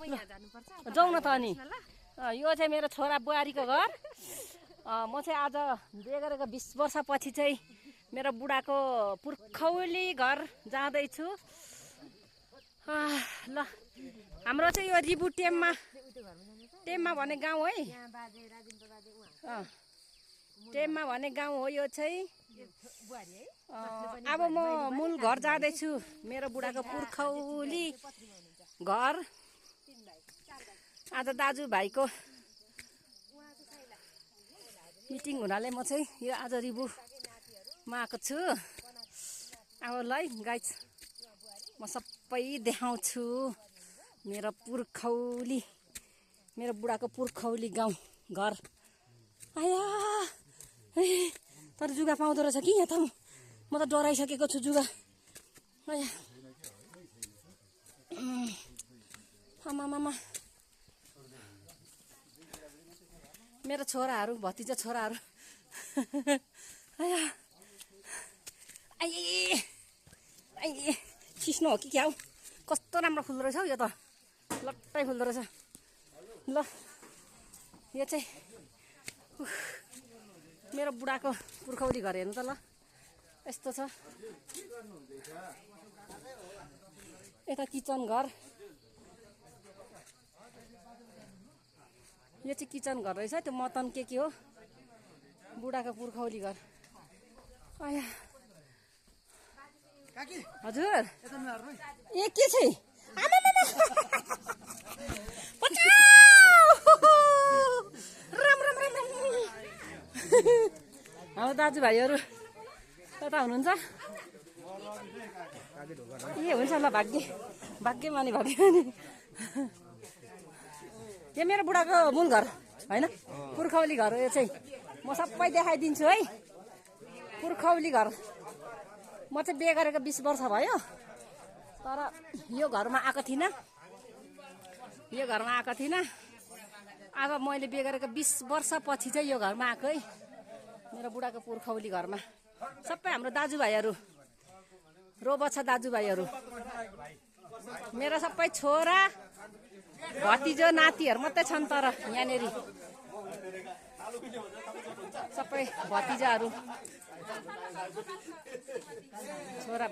जाउँ न त अनि यो चाहिँ मेरो छोरा बुहारीको घर म चाहिँ आज बिहे गरेको 20 वर्षपछि चाहिँ मेरो बुढाको पुर्खौली घर जाँदैछु ल हाम्रो चाहिँ यो रिबु टेममा भन्ने गाउँ है टेममा भन्ने गाउँ हो यो चाहिँ अब म मूल घर जाँदैछु मेरो बुढाको पुर्खौली घर आज दाजुभाइको मिटिङ हुनाले म चाहिँ यो आज रिबुमा आएको छु अब ल गाइस म सबै देखाउँछु मेरो पुर्खौली मेरो बुढाको पुर्खौली गाउँ घर आया तर जुगा पाउँदो रहेछ कि यहाँ त म त डराइसकेको छु जुगा आया आमामामा मेरो छोराहरू भतिजा छोराहरू आया आइ आइ सिस्नो हो कि क्या हो कस्तो राम्रो फुल्दो रहेछ हौ यो त लट्टै फुल्दो रहेछ ल यो चाहिँ मेरो बुढाको पुर्खौली घर हेर्नु त ल यस्तो छ यता किचन घर यो चाहिँ किचन घर रहेछ त्यो मटन के हो बुढाको पुर्खौली घर आया हजुर ए के छ राम राम राम हाम्रो दाजुभाइहरू कता हुनुहुन्छ ए हुन्छ ल भाग्यमानी यो मेरो बुढाको मूल घर होइन पुर्खौली घर हो यो चाहिँ म सबै देखाइदिन्छु है पुर्खौली घर म चाहिँ बिहे गरेको 20 वर्ष भयो तर यो घरमा आएको थिइनँ अब मैले बिहे गरेको 20 वर्षपछि चाहिँ यो घरमा आएको है मेरो बुढाको पुर्खौली घरमा सबै हाम्रो दाजुभाइहरू रोबछा दाजुभाइहरू मेरो सबै छोरा भतिजो नातिहरू मात्रै छन् तर यहाँनेरि सबै भतिजाहरू छोरा